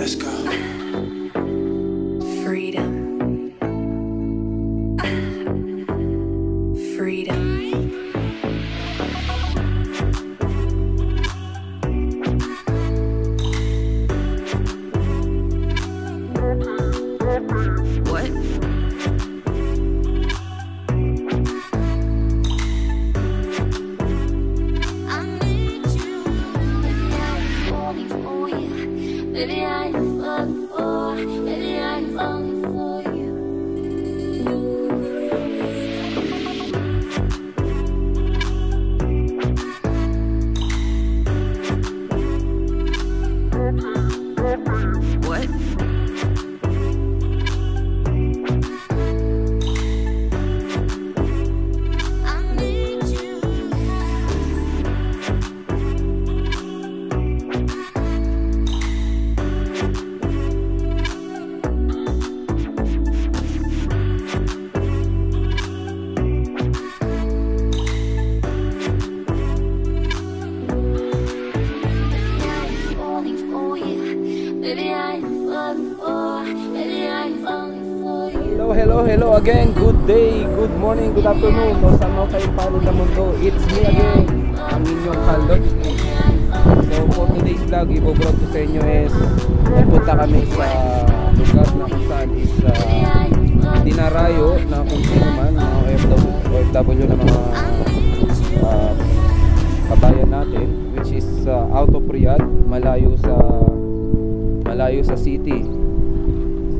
Let's go. Freedom. Freedom. What? I need you. Baby, I'm falling for you. Baby, I'm falling for you. Baby, I'm falling for you. What? I need you. Hello again. Good day, good morning, good afternoon. O saan mo kayo paano na mundo. It's me again, ang inyong Kalot. So for today's vlog, ibo-vlog ko sa inyo is nagpunta kami sa lugar na kung saan is dinarayo na kung sino man, mga OFW na mga kabayan natin, which is out of Riyadh, malayo sa city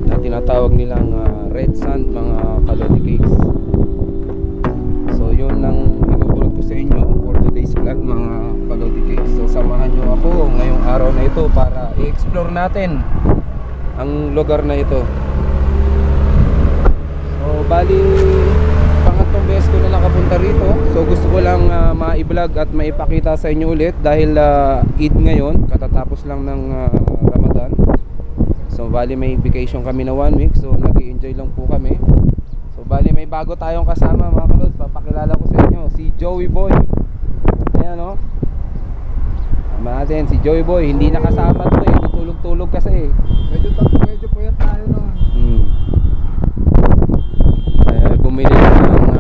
na tinatawag nilang Red Sand, mga Kalodi Cakes. So yun ang i-upload ko sa inyo for today's vlog, mga Kalodi Cakes. So samahan nyo ako ngayong araw na ito para i-explore natin ang lugar na ito. So bali pangatlong beses ko na nakapunta rito. So gusto ko lang ma-i-vlog at maipakita sa inyo ulit dahil Eid ngayon, katatapos lang ng Ramadan. So bali may vacation kami na 1 week. So nag-i-enjoy lang po kami. So bali may bago tayong kasama, mga kalod. Papakilala ko sa inyo, si Joey Boy. Ayan o. Tama natin, si Joey Boy. Hindi nakasama to eh, tutulog-tulog kasi. Medyo puyat tayo no. Bumili ng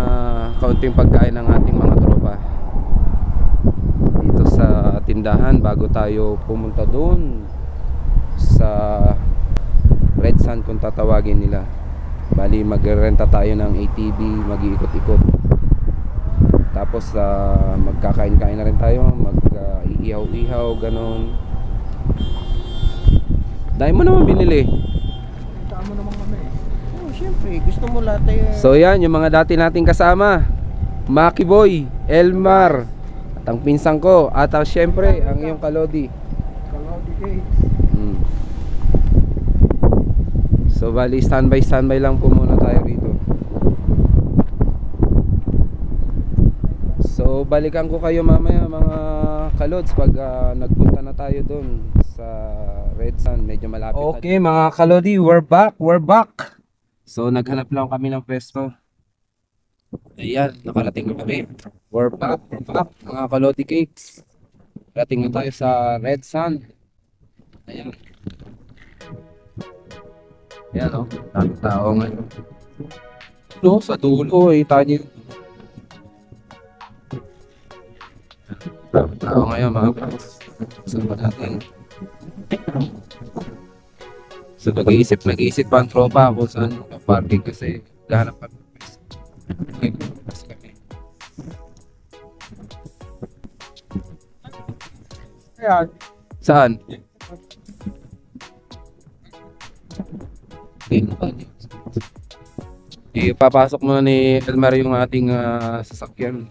kaunting pagkain ng ating mga tropa dito sa tindahan bago tayo pumunta doon sa Red Sand kung tatawagin nila. Bali magrerenta tayo ng ATV, mag-iikot-ikot. Tapos magkakain-kain na rin tayo, mag-iihaw-ihaw, ganon. Dahil mo naman binili. Tama naman kami. Oh, syempre, gusto mo lahat tayo. So yan, yung mga dati nating kasama, Maki Boy, Elmar, at ang pinsang ko, at syempre ang iyong Kalodi. Kalodi Cakes. So bali standby lang po muna tayo rito. So balikan ko kayo mamaya, mga Kalods, pag nagpunta na tayo doon sa Red Sand. Medyo malapit na. Okay mga Kalodi, we're back. So naghanap lang kami ng pwesto. Ayan, nakarating na kami. We're back mga Kalodi Cakes. Rating na tayo sa Red Sand. Ayan. Yan o, daming tao ngayon. No, sa dulo eh, tayo. Daming tao ngayon, mga friends. Saan ba natin? So nag-iisip pa ang tropa kung saan parking kasi lahanap kami. Ayan. Saan? Ipapasok muna ni Elmer yung ating sasakyan.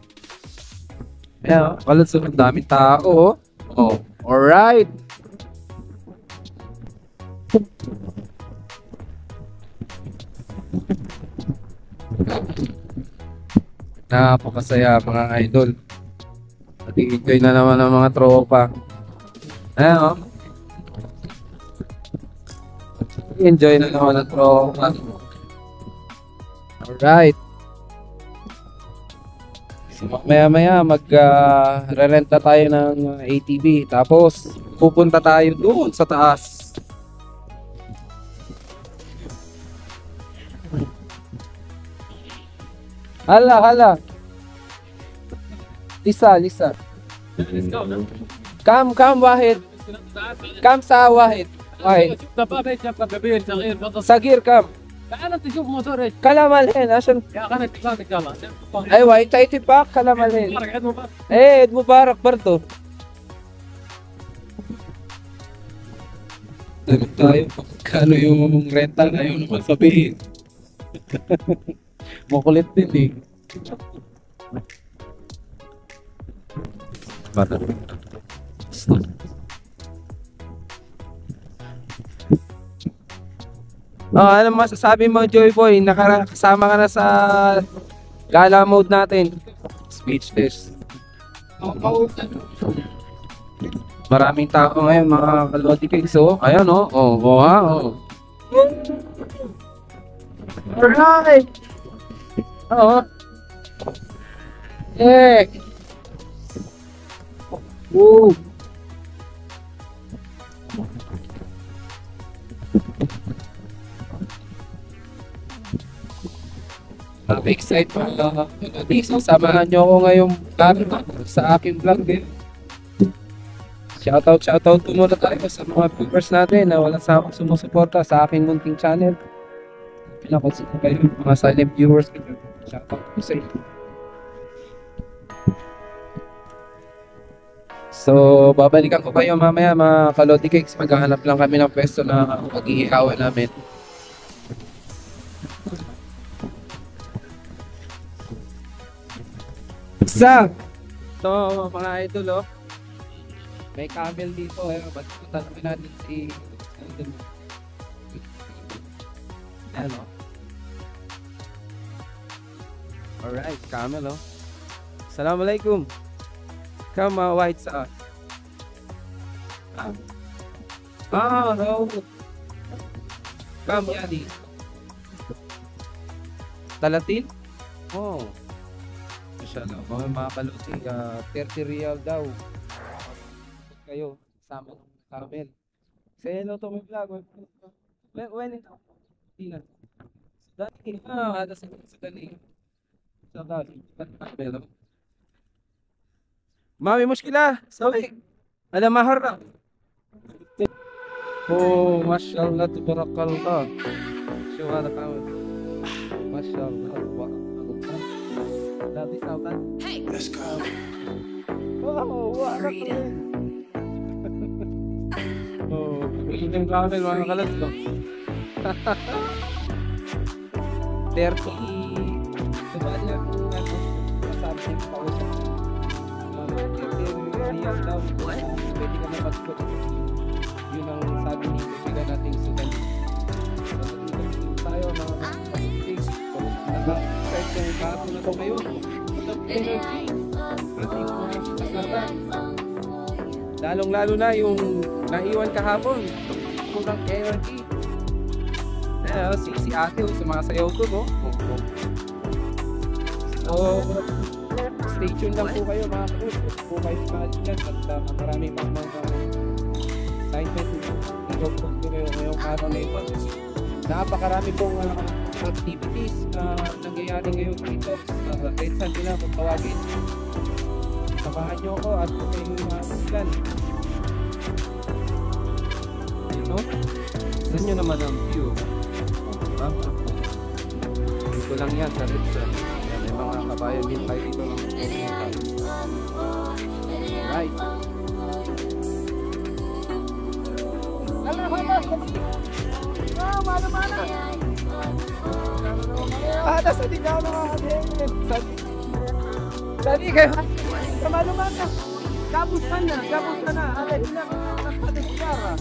Ayan, kalansunod, daming tao. Oh, alright. Napakasaya mga idol. At enjoy na naman ng mga tropa. Ayan o. Enjoy na naman ng tropa. Alright. So, maya mag-rent na tayo ng ATV. Tapos pupunta tayo doon sa taas. Hala. Lisa. Come, Wahid. Come sa Wahid. Sagir, come. Kalamalhin, asan? Ay, wait, tayo tipak, kalamalhin. Eh, Eid Mubarak, Barto. Tayo, kano yung rental na yun naman sabihin. Makulit din eh. Bata. Ano masasabi mo, Joy Boy? Nakasama ka na sa gala mode natin. Speechless. Maraming tao ngayon, mga kaloti cakes. So, ayan o. Alright! Oo. Eh! Woo! Excited pa. So, samahan nyo ako ngayong sa aking vlog din. Shoutout muna tayo sa mga viewers natin na wala sa akong sumusuporta sa aking munting channel. Pinakonsin ko kayo, mga silent viewers. Shoutout po sa inyo. So, babalikan ko kayo mamaya mga kaloti cakes. Maghahanap lang kami ng pwesto na mag-iihawan namin. Isa! So, mga idol, may camel dito. Magpunta namin natin si ano? Alright, camel, Assalamualaikum. Come, white sa us. No. Come, Yadi. Talatin? Oh. Mga kaloti, 30 real daw. Kayo, sama ng camel. Say hello to my vlog. When it Tina. Dati, ada sa Dani. Sa Dani, camel. Mami mushkila, sorry. Ada mahar. Oh, mashallah, tabarakallah. Show hada camel. Mashallah, hey. Let's go. Oh, freedom. Oh, yung camel mga kalat ko. 30. Diba niya masabi ng pausa. 30 real daw. Pwede ka na mag-put. Yun ang sabi ni kaibigan nating Sudan. Tayo mga things. Nag-start kayo kahapon na ito kayo. Lalong-lalo na yung naiwan kahapon. Kurang energy. Si ate sa mga sayaw to, no? So, stay tuned lang po kayo mga kapos. Po kayo sa mga dyan at marami pang mga assignment. I-hope po kayo ngayong araw na ito. Napakarami pong activities na nangyayari ngayon dito kahit saan nila kung tawagin. Samahan nyo ako at kung kayo mga silan. no? Tignan nyo naman ang view. Diba? Dito lang yan sa Ritza. Yan, may mga kabayan din tayo dito ng right. Nasa di ka nakakadengin. Sali kayo. Kamaluman na. Kapos ka na. Alay, ilang nakakadengin.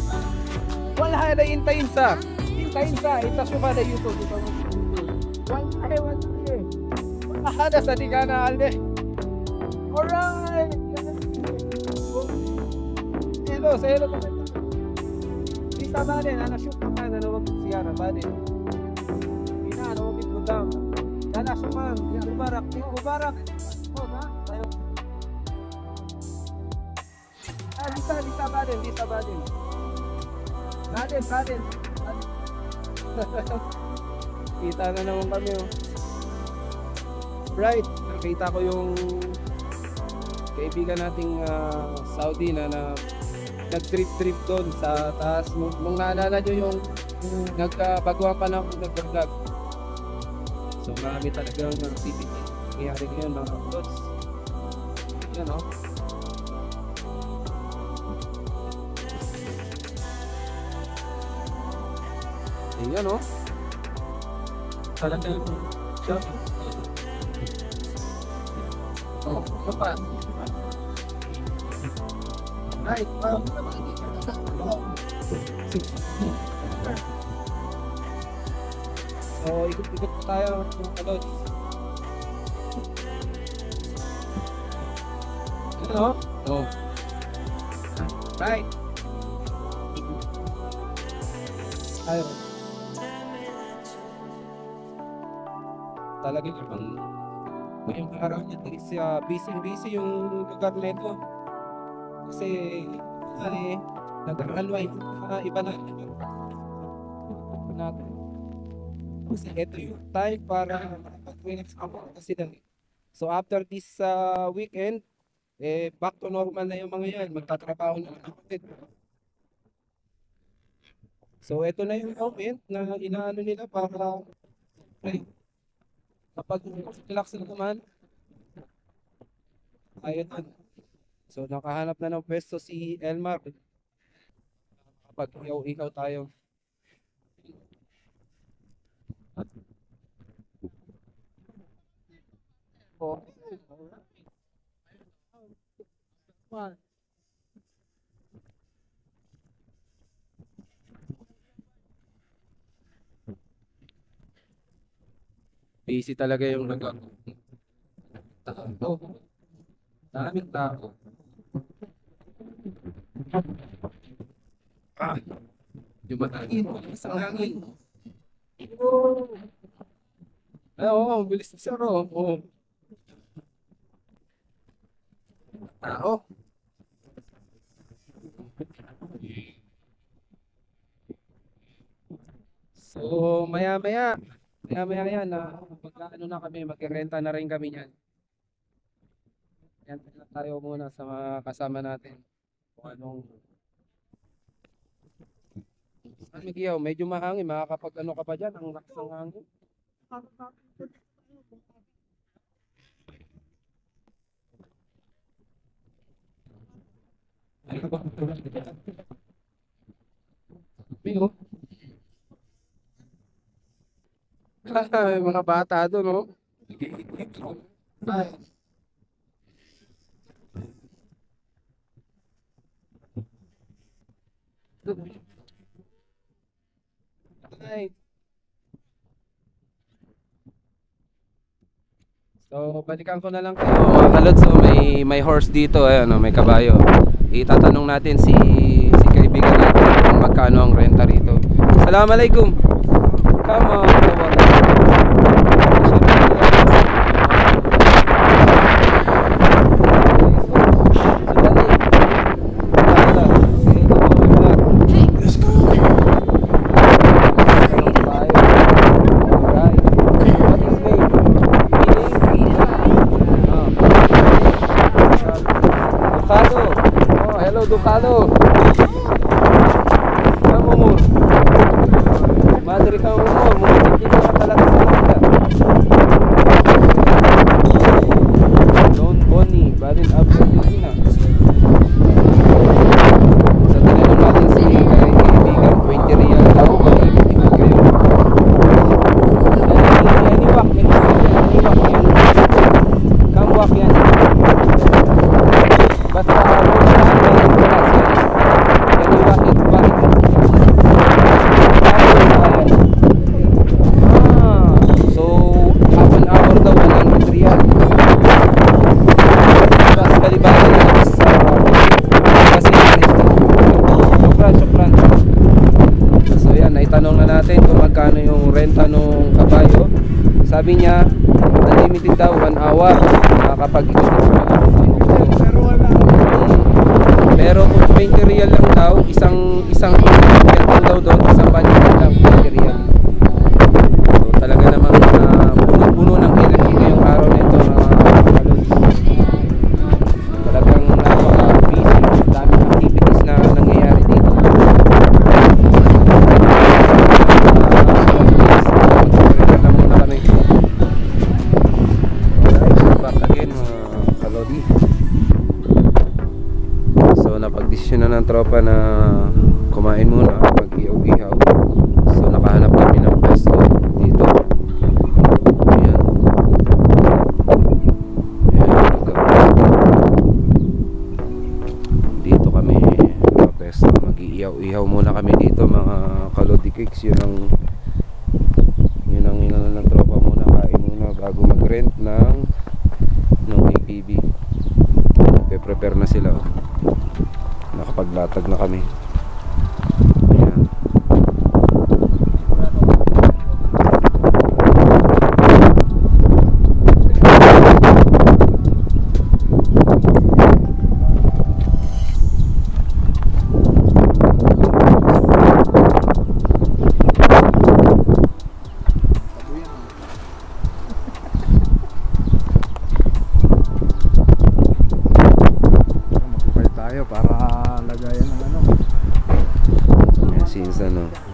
Wala na intayin sa. Itasyo ka na YouTube. One day. Nasa di ka na, alay. Alright. Hello, sa hello. Bisa ba din? Shoot ka na nawag siya na ba din? Nawag ito daw. Dala suman. Mubarak. Oh, ha? Tayo. Lisa ba din? Badin. Kita na naman kami, oh. Right. Nakita ko yung kaibigan nating Saudi na nag-trip doon sa taas. Nung naalala nyo yung nagbaguhan pa na akong nag-vlog. So marami talagang activity nangyayari ngayon mga uploads. Yan, o. Ayan, o. Talagang shot. Oh, pa. Right. So, ikot-ikot po tayo mga kalods. Ano? Oh. Right. Tayo. Talaga naman ngayong araw niya is busy yung lugar na ito. Kasi nag-unwind iba natin. Kasi ito yung time para makapag-relax ako kasi lang. So after this weekend, back to normal na yung mga yan. Magtatrabaho na lang ako. So ito na yung moment na inaano nila para kapag relax na naman, ayun na. So nakahanap na ng pwesto si Elmar. Kapag ikaw tayo. Oh. Busy talaga yung tao. Daming tao. Yung matangin, isang hangin. Oo, bilis na siya, ro. Oo. Tao. So, maya-maya yan, magkaano na kami, magkirenta na rin kami niyan. Yan tayo muna sa mga kasama natin. Kung anong Migiyaw, medyo mahangin, makakapag ano ka pa dyan, ang lakas ng hangin. Bigo. May mga bata doon, no? Ay. Right. So, balikan ko na lang kayo mga kalod. So, may horse dito, ayan, may kabayo. Itatanong natin si kaibigan natin kung magkano ang renta rito. Assalamualaikum. Come on. Ducado. Kamu mo American humor, mga chicken na talaga sa kanila. Don Bonnie, Barin Abdul na. Sa tinanong natin si kaibigan, 20 real daw, mag-ibig kayo. Yaniwak yan. Kamwak yan. Basta so half an hour daw 100 real. Tapos kalibagan na kasi syukran. So yan, naitanong na natin kung magkano yung renta nung kabayo. Sabi niya unlimited daw 1 hour makakapag-ikot sa mga pero kung 20 real lang daw, isang yan daw doon, isang balikan lang 20 real. So talaga namang puno-puno ng energy ngayong araw na ito mga kalod. Talagang napaka-busy, daming activities na nangyayari dito. Magpapalitan na muna kami. Alright, back again mga kalodi. So napag-desisyon na ng tropa na kumain muna, mag-ihaw-ihaw. So nakahanap kami ng pesto dito. Ayan. Dito kami sa pesto, mag-ihaw-ihaw muna kami dito mga kalodi cakes. Yun ang inano ng tropa muna, kain muna bago mag-rent ng APB. Nagpe-prepare na sila. Nakapaglatag na kami. Ayan. Since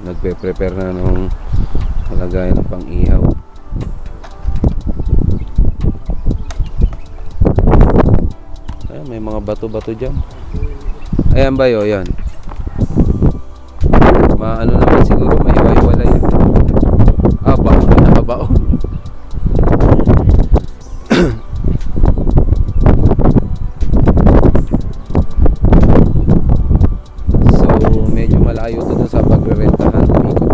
nagpe-prepare na nung malagay ng pang-ihaw. Ay, may mga bato-bato dyan. Ayan ba yun? Ayan. Maano naman siguro, may iwa-iwalay. Baon. Nakabaon. Malayo to dun sa pagrerentahan, umikot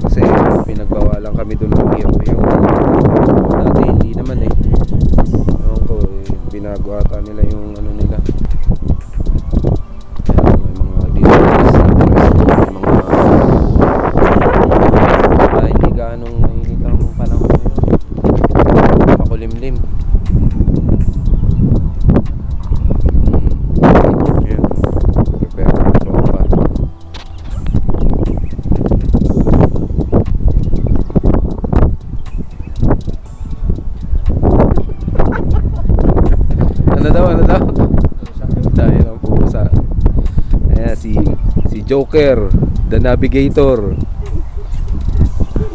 kasi pinagbawalan kami dun ng iyaw-iyaw. Dati hindi naman ewan ko binago ata nila yung ano nila. Kaya may mga details sa resto, may mga hindi ganong mainit ang panahon ngayon, pakulimlim. Ano daw? Dahil ang pusa. Ayan, si Joker, the Navigator.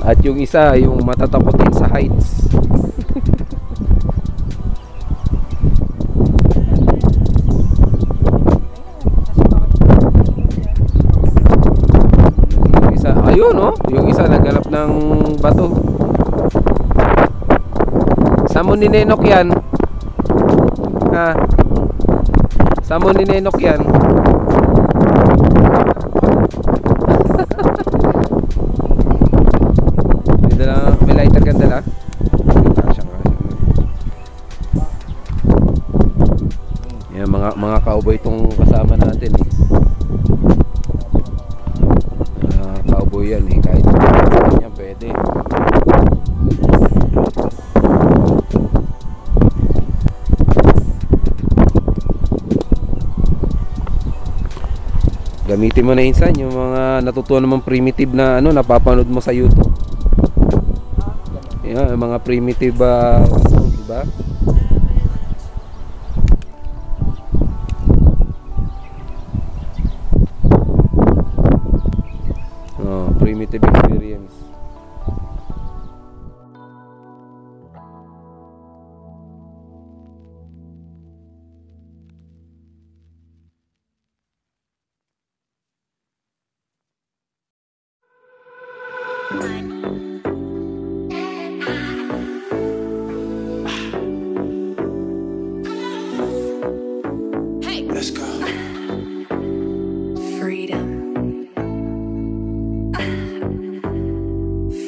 At yung isa, yung matatakotin sa heights. Yung isa, ayun yung isa naghanap ng bato. Saan mo ninenok yan? Saan mo ninenok yan? May lighter ka dala? Yan, mga cowboy itong kasama natin cowboy yan kahit sa kanya pwede. Gamitin mo na insan yung mga natutunan mong primitive na napapanood mo sa YouTube. Yan, mga primitive diba? Primitive experience.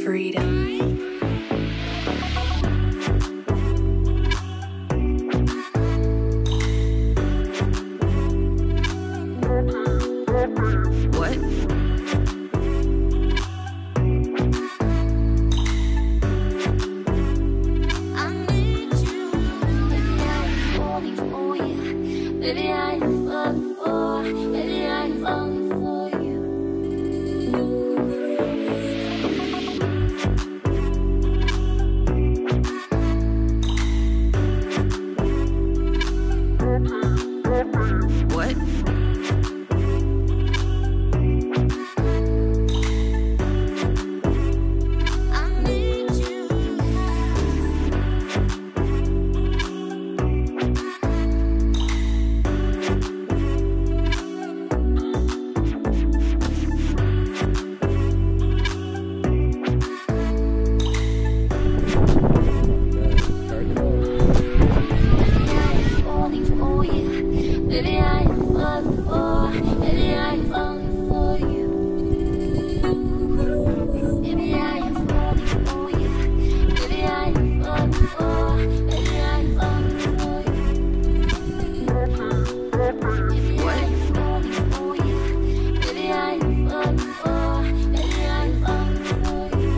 Baby, I'm falling for, baby, I'm falling for you. What? I need you. Falling for you, baby, I'm falling for, baby, I'm falling for you. Baby, I am falling for you, baby, I am falling for, baby, I'm falling for you. Baby, I am falling for you, baby, I am falling for, baby, I'm falling for you.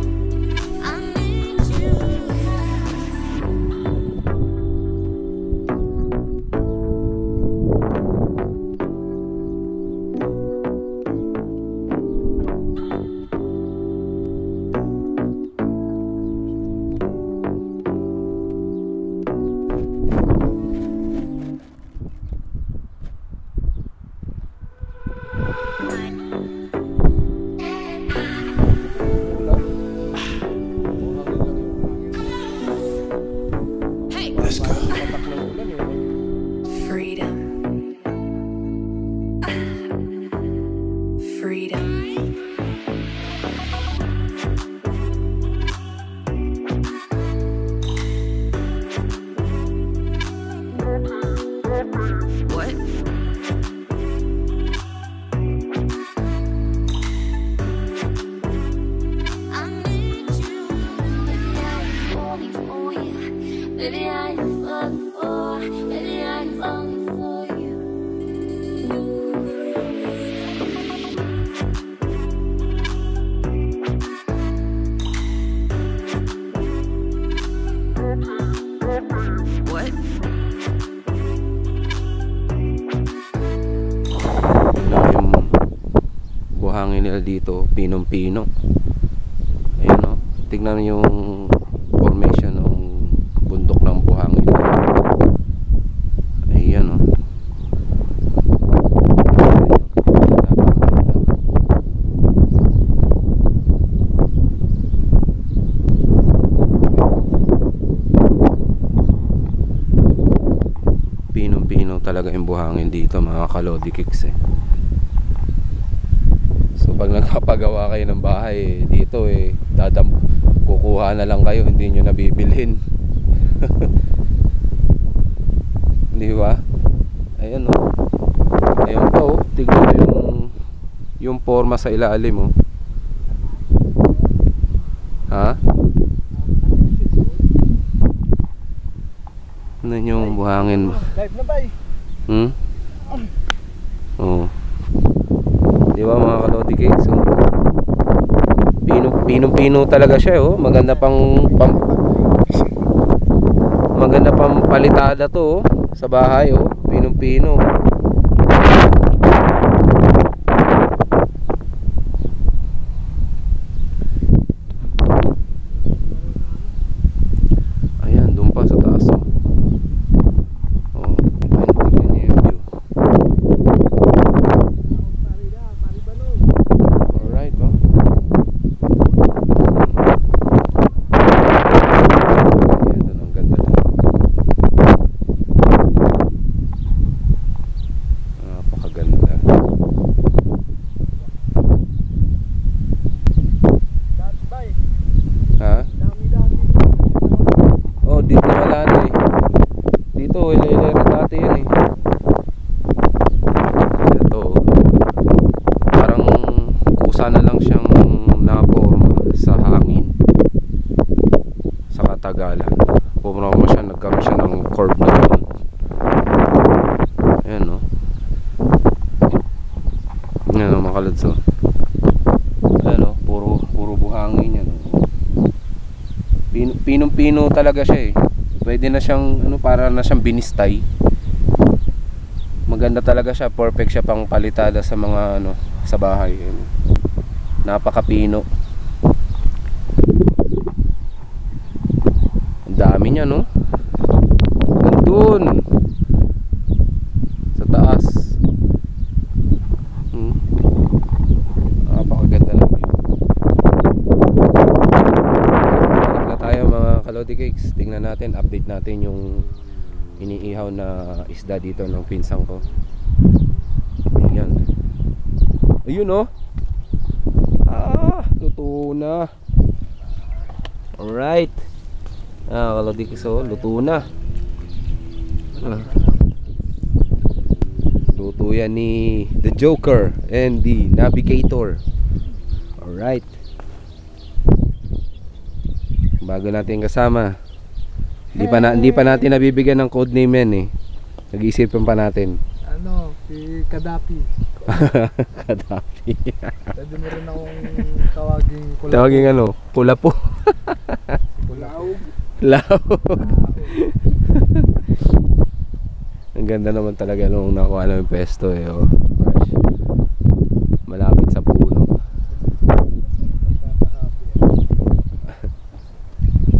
I need you. Let's go. Patak ng ulan eh. Freedom. Freedom. What? I need you. Baby, I'm falling for you. Baby, I'm falling for, baby, I'm falling for you. What? Tingnan yung buhangin nila dito, pinong-pino. Ayan o, tignan yung formation ng bundok ng buhangin. Ayan o. Pinong-pino talaga yung buhangin dito, mga kalodi kicks eh. So pag nagpapagawa kayo ng bahay dito eh, kukuha na lang kayo, hindi nyo nabibilhin. Di ba? Ayan o. Ayan pa o. Tignan nyo yung forma sa ilalim o. Ha? Ano yung buhangin mo? Dive na bay. Hmm? Oo. Di ba mga kalodi cakes? So, pinong-pino talaga siya oh. Maganda pang palitada to oh, sa bahay oh. Pinong-pino. Ayan, doon pa sa taas oh. Oh, tignan niyo yung view. Alright oh. Ayan, doon ang ganda doon. matagalan. Pumroma siya, nagkaroon siya ng curve na yun. Ayan no. Ayan o mga kalods o. Ayan o, puro buhangin yan o. Pinong-pino talaga siya eh. Pwede na siyang ano, para na siyang binistay. Maganda talaga siya, perfect siya pang palitada sa mga ano, sa bahay. Napaka-pino. Ang dami niya no. Nandun sa taas. Napakaganda ng view. Balik na tayo mga Kalodi Cakes. Tingnan natin, update natin yung iniihaw na isda dito ng pinsang ko. Ayan. Ayun oh. Luto na. Alright. Kalodi Cakes oh, luto na. Luto yan ni The Joker and the Navigator. Alright. Bago natin kasama. Hindi pa natin nabibigyan ng code name yan eh. Nag-iisipan pa natin. Ano, si Kadapi. Kadapi. Pwede mo rin akong tawaging Kulapo. Tawaging ano? Kulapo. Kulaog. Laog. Ang ganda naman talaga nung nakuha namin pesto eh. Oh. Fresh. Malapit sa puno.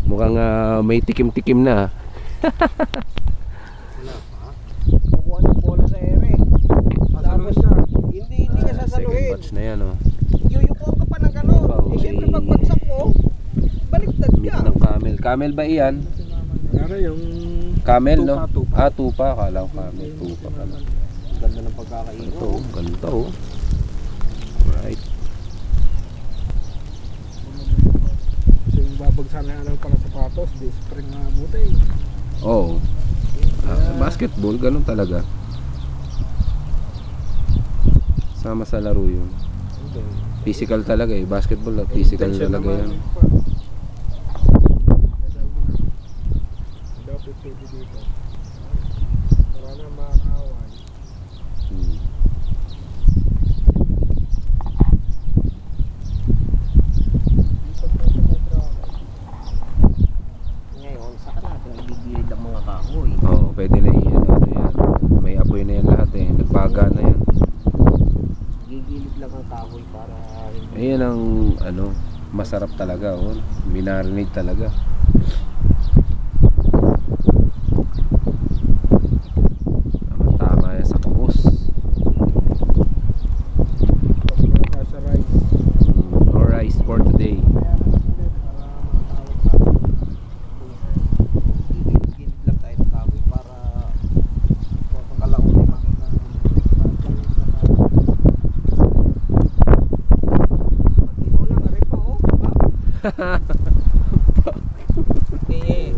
Mukhang may tikim-tikim na. Kukuha ng bola sa ere. Tapos hindi ka Second sasaluhin. batch na yan oh. Yuyukuan ka pa ng gano'n. Wow, Eh syempre may- pagbagsak mo, baliktad Meat ka. ng camel. Camel ba iyan? Ano yung Camel no? Tupa. Tupa. Akala ko camel. Tupa pala. ganda ng pagkakain. Ito, ganito oh. Right. So yung babagsan na ano pala sapatos, di spring na buti. Oo. Sa basketball, ganun talaga. Sama sa laro yun. Physical talaga eh. Basketball, physical talaga yan. Dapat pwede dito. Para na makakaway. Hmm. Ngayon, saka natin nagigilid ang mga kahoy. Oo, pwede na yan. Ano yan. May apoy na yan lahat eh. Nagbaga na yan. Gigilid lang ang kahoy para Ayan ang ano, masarap talaga. Oh. Minarinate talaga. Tama yan sa kubos. Tapos na sa rice. Or rice for today. gigilid lang tayo ng kahoy para pagkalaunin maging Matino lang, ari pa oh. eh,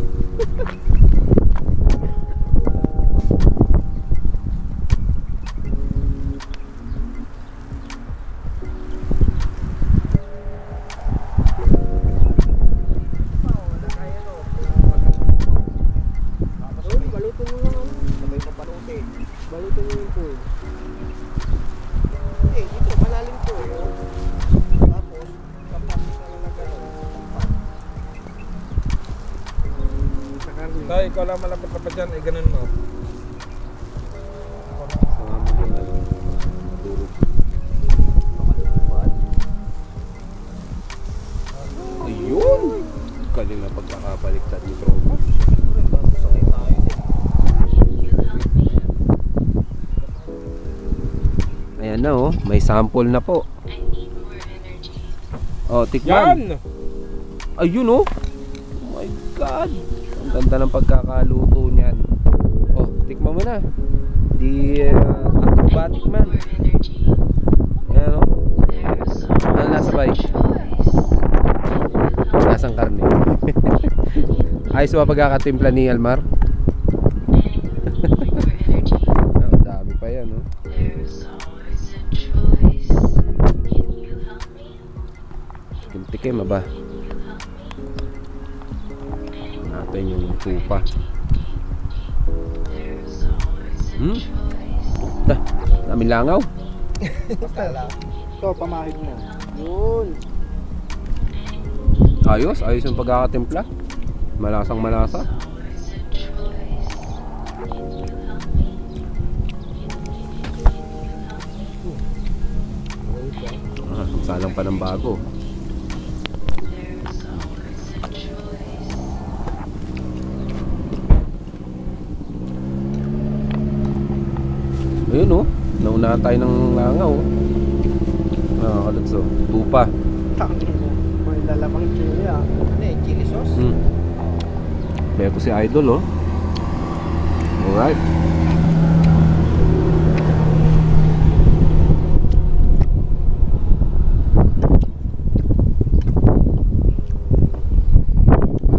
Doon, balutin mo lang ano. sabay papalutin. Balutin mo yung pool. Eh, dito, malalim to eh. Oh. Tapos, kapat na lalagay. Sa karne. Tayo, ikaw lang malapit-lapit dyan, eh ganun mo. Sama mo din ano, madurog. Ayun! Kanina pagkakabaliktad ni Tropa. Sakay tayo din. Ayan na oh, may sample na po. Oh, tikman. Yan! Ayun oh. Oh my God. Ang ganda ng pagkakaluto niyan. Oh, tikman mo na. Di acrobatic man. Ayan oh. Ano nasa bike? Nasang karne. Ayos ba pagkakatimpla ni Almar? Ang dami pa yan oh. Tikim ba? natin yung tupa. Daming langaw. Ito, pamahid mo. Yun. Ayos yung pagkakatimpla. Malasang malasa. Salang pa ng bago. Ayun oh, naunahan tayo ng langaw. Kalutso, tupa. May lalamang chili ah. Ano eh, chili sauce? Beko si Idol oh. Alright.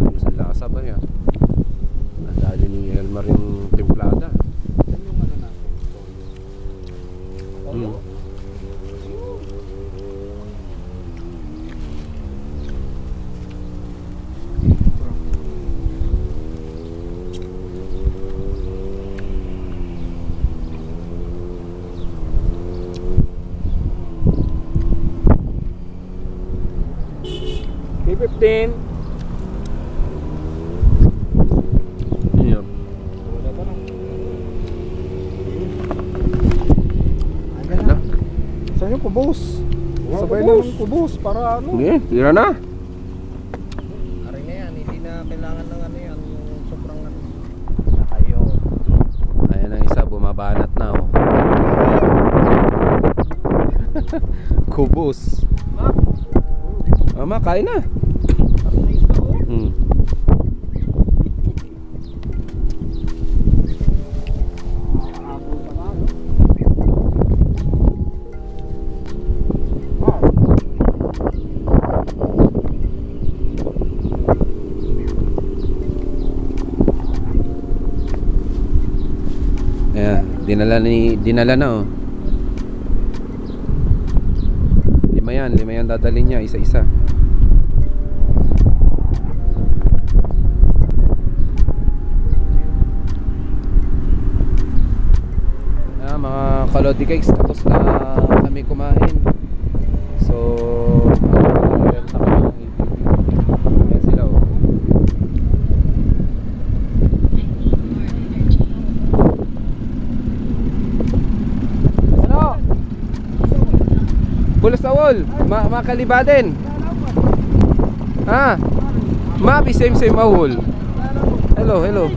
Ayos ang lasa ba yan? Nadali ni Elmar yung timplada. Yan yung ano natin. K15. Yun yun. Wala ba nang? Ayan na. Saan yung kubos? Wow, Sabay kubos. ng kubos para ano? Sige, tira na. Ari na yan, hindi na kailangan ng ano yan, yung sobrang ano. Nakayo. Ayan ang isa, bumabanat na oh. Kubos. Mama, kain na. Parang na isda ko. Habol pa nga, no? Wow. Ayan, dinala na oh. Lima yan dadalhin niya isa-isa. Mga kalodi cakes, tapos na kami kumain. So renta kami ng ATV. Ayan sila oh. Ano? Pulos na wall, makalibaden. Ha? Mabi same awol. Hello.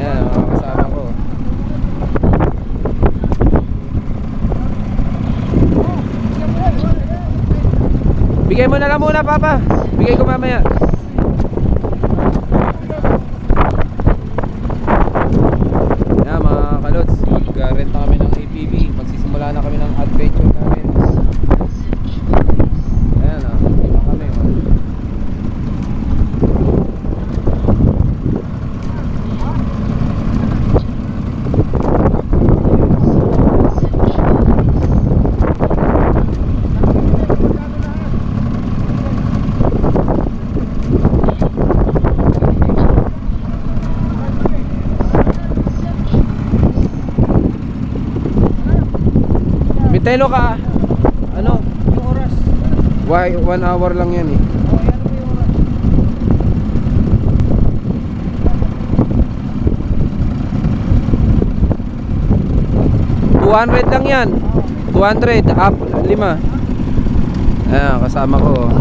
Ayan, mga kasama ko. Bigay mo na lang muna, Papa. Bigay ko mamaya. Ayan, mga kalots, mag-rent kami ng ATV. Magsisimula na kami ng adventure namin. Ayan, dito kami. Mitelo ka. Ano? Yung oras. Why 1 hour lang yan eh. Oh, yan mo yung oras. 200 lang yan. 200 up 5. Ayan, kasama ko.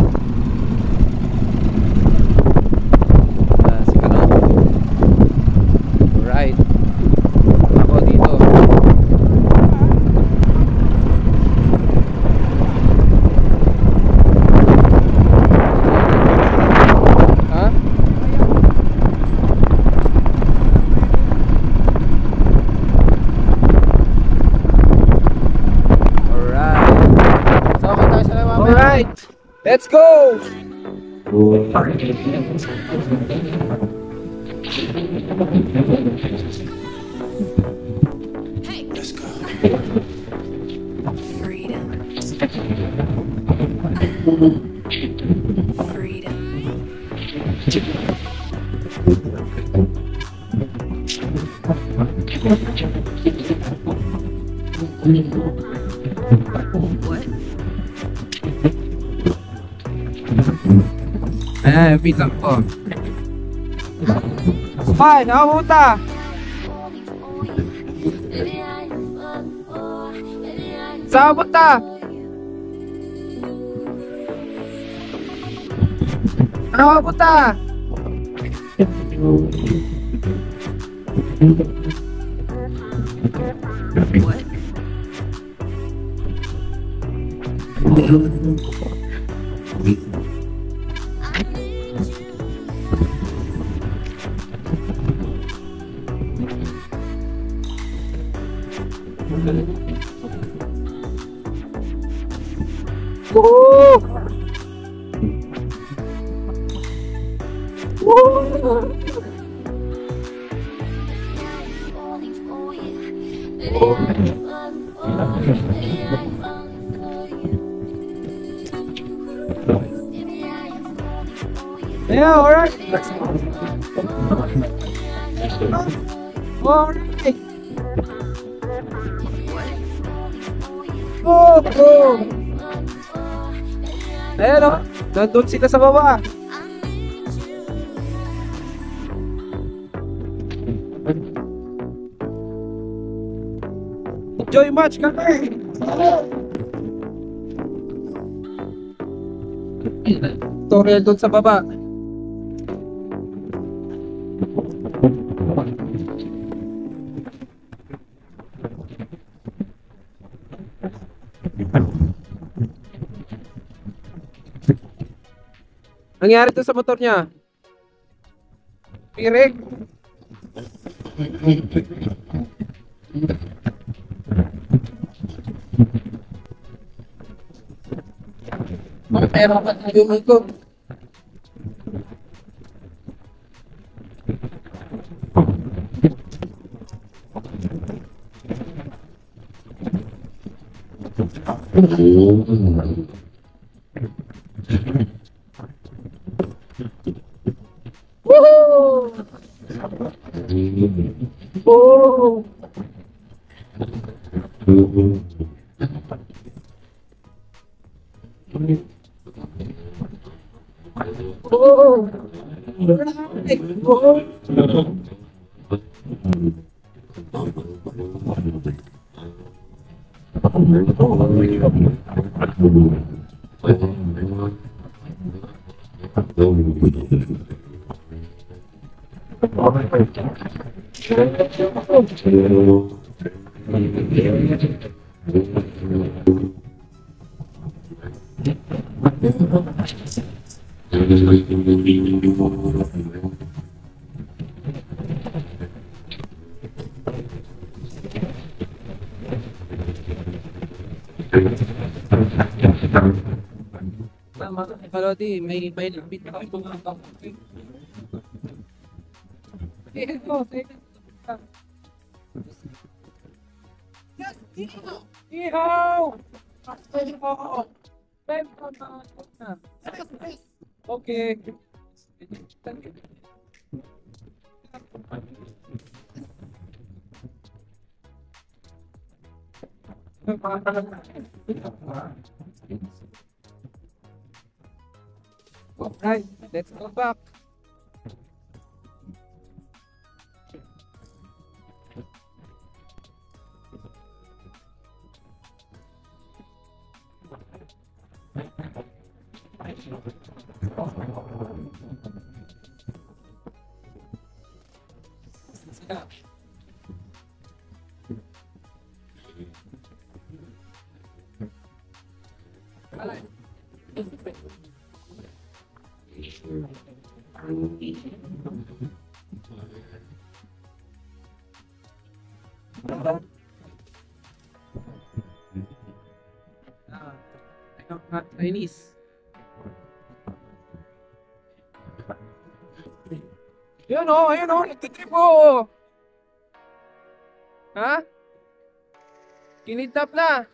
Ayan, si Kano. Right. Ako dito. Ha? Alright, let's go! Let's go. Freedom. Freedom. What? Eh, wait lang po. Ay, nakapunta! Saan ka punta? Ano ka punta? What? Yeah, alright. Alright. Oh, oh. Ayan o, nandun sila sa baba. Enjoy match kami. Tutorial dun sa baba. Nangyari to sa motor niya? Pirik? Pero pa tayo mo ito. Woohoo! Oh! Oh! Tama ka, Kalodi, may lapit na kami pumunta. Ito, yes, ihaw! Ihaw! Ihaw! Okay. Alright, let's go back. Chinese. Ayun o, nagtitrip o. Ha? Kinidnap na.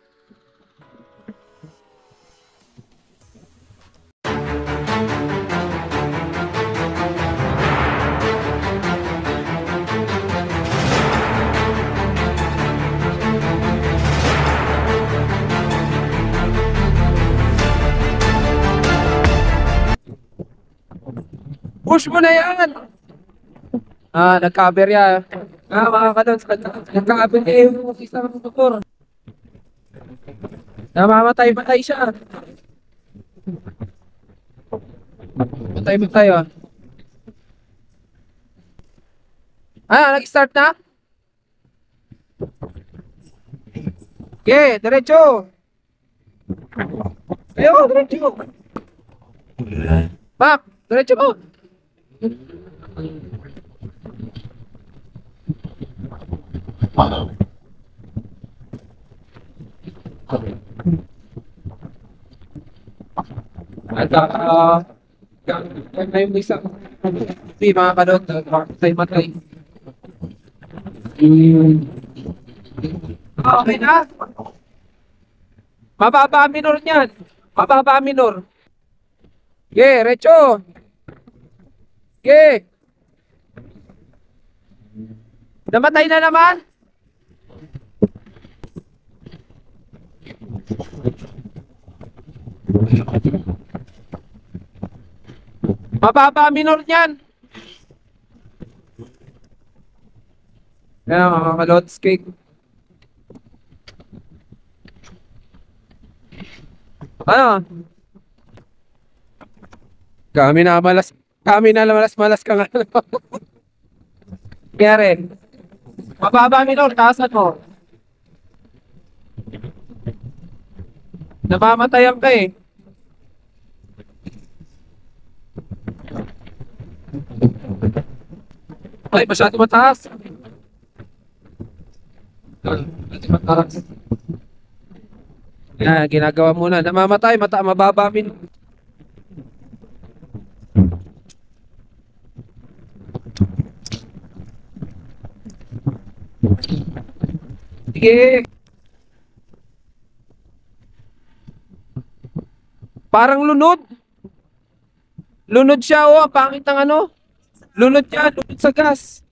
Push mo na yan! Nag-cover yan. Mga kalons, nag-cover niya yung isang motor. Namamatay-matay siya. Matay-matay, oh. Nag-start na? Okay, diretso. Ayo, diretso. Pak, diretso mo. At yung isang hindi mga kalot, matay-matay. Okay na? Mababa minor niyan. Mababa minor. Okay, Recho. Okay. Namatay na naman? Mababa minor niyan. Yan mga kalots cake. Ano? Kami na malas ka nga. Kaya rin. Mababa minor, taasan mo. Namamatayan ka eh. Ay, masyado mataas. Mataas. Yan, ginagawa muna. Namamatay, mababa minor. Sige. Parang lunod. Lunod siya, oh. Ang pangit ng ano. Lunod yan. Lunod sa gas.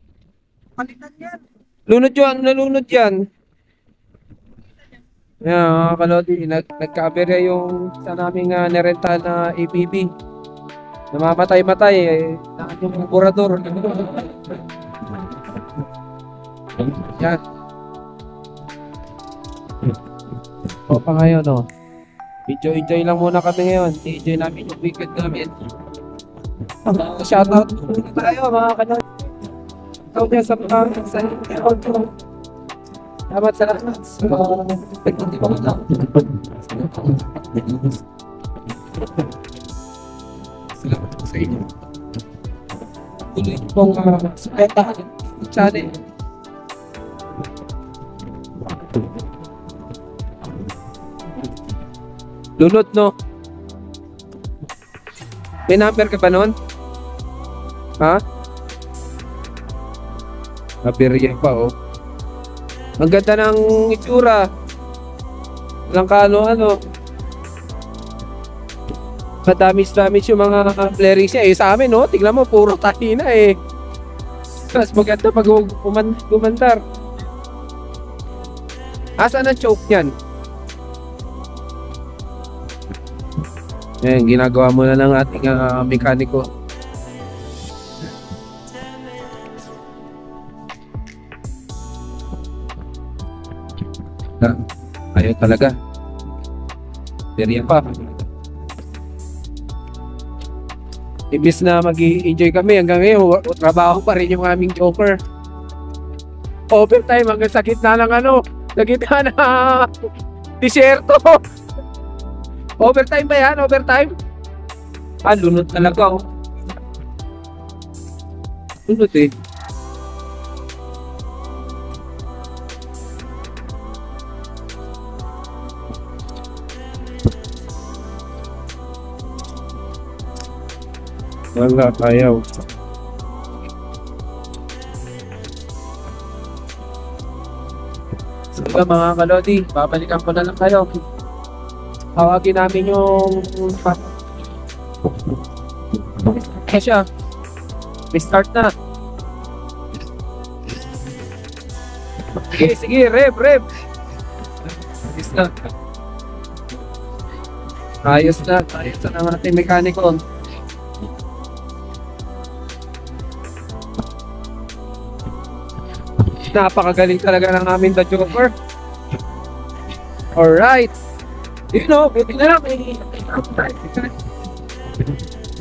Palitan yan. Lunod yan. Nalunod yan. Yan, mga kalodi. Nagka-aberya yung sa naming nerenta na APB. Namamatay-matay. Yung kurador. Yan. O pa ngayon, no? Enjoy lang muna kami ngayon. Enjoy namin yung weekend namin. Shoutout muna tayo, mga kanal. Shoutout niya sa mga salamat sa lahat. Pagtitipan lang. Salamat po sa inyo. Tuloy niyo pong supportahan yung channel. Lunod, no? May number ka ba nun? Ha? Nabirya pa, oh. Ang ganda ng itsura. Walang kaano-ano. Madamis-damis yung mga players niya. Eh, sa amin, no? Tignan mo, puro tahina, eh. Mas maganda pag gumandar. Asan ang choke niyan? Ayan, ginagawa muna ng ating mekaniko. Ayaw talaga. Seriya pa. Ibis na mag-i-enjoy kami hanggang ngayon, trabaho pa rin yung aming joker. Overtime hanggang sa gitna ng ano, sa gitna na disyerto. Overtime ba yan? Overtime? Lunod talaga, oh. Lunod eh. Wala, ayaw. So mga kalodi, babalikan ko na lang kayo. Tawagin namin yung siya. May start na. Sige, rev. Ayos na. Ayos na ng ating mekaniko. Napakagaling talaga ng aming The Joker. Alright. You know, buti na lang.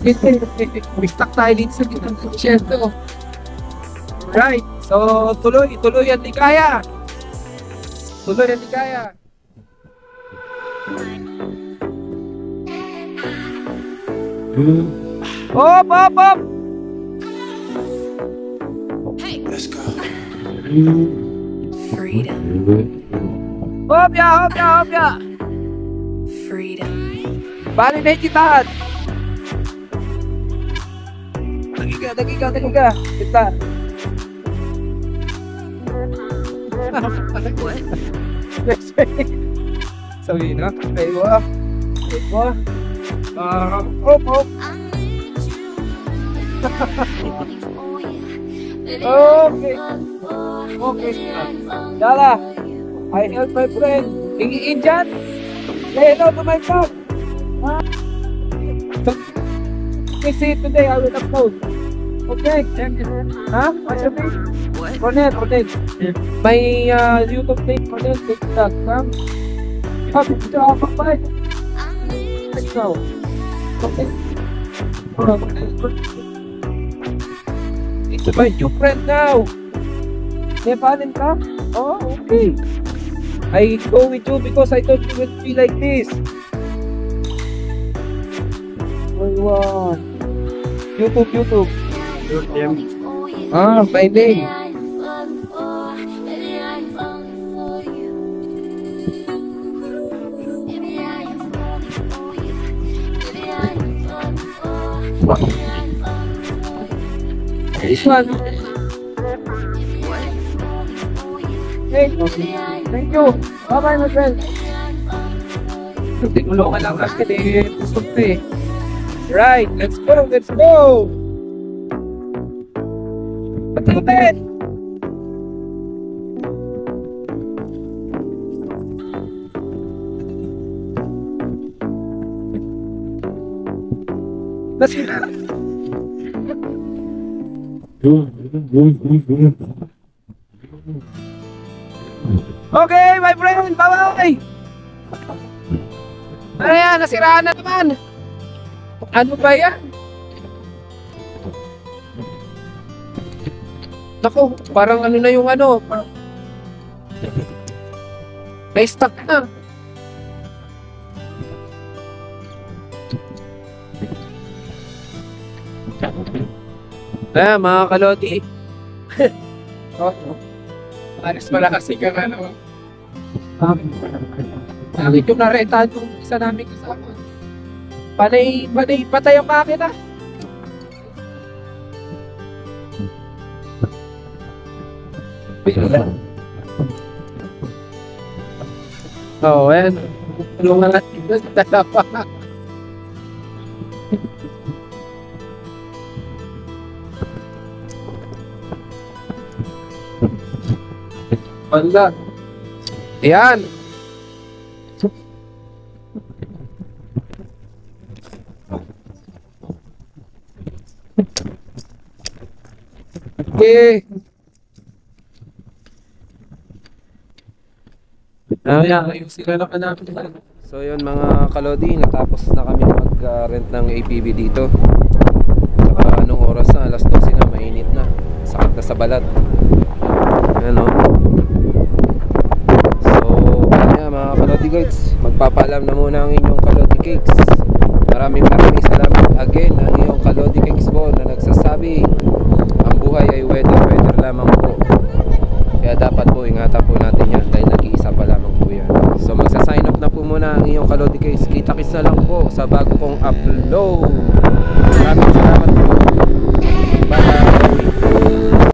May stuck tayo dito sa gitang konsyento. Alright. So, tuloy ang ligaya. Tuloy ang ligaya. Hop, hop, hop! Let's go. Freedom. Hop ya, hop ya, hop ya! Freedom. Bali na ikitaan! Dagiga. Kita. What? Sabi na, aywa. Hop, hop. Okay. Yala, I help my friend. Hingiin dyan. Say hello to my friend. So, see today, I will upload. Okay. Ha? What's your name? What? Cornel. May YouTube name, Cornel TikTok. Happy job, bye. Let's go. Okay. It's my new friend now. Nepalin ka? Oh, okay. I go with you because I thought you would be like this. Wow. YouTube. Ah, my name. This one. Hey, thank you. Bye-bye, my friend. Tinulungan lang kasi pusot eh. Right, let's go. Patapit. Nasira. Okay, my friend, bye-bye. Ano yan, nasiraan na naman. Ano ba yan? Naku, parang ano na yung ano. Na-stuck na. Mga kaloti. Alis pala kasi kang ano. Bakit yung naretahan yung isa namin kasama? Patay ang makina. Oh, ayan. Tulungan natin doon sa dalawa. Wala. Ayan. Okay. So yun mga kalodi, natapos na kami mag-rent ng APV dito. Saka anong oras na? Alas 12 na, mainit na. Sakit na sa balat. Ano? So, kanya mga kalodi guys, magpapaalam na muna ang inyong kalodi cakes. Maraming salamat again ang iyong kalodi cakes po na nagsasabi ang buhay ay weather lamang po. Kaya dapat po ingatan po natin yan dahil nag-iisa pa lamang po yan. So magsa-sign up na po muna ang iyong kalodi cakes. Kita-kits na lang po sa bago kong upload.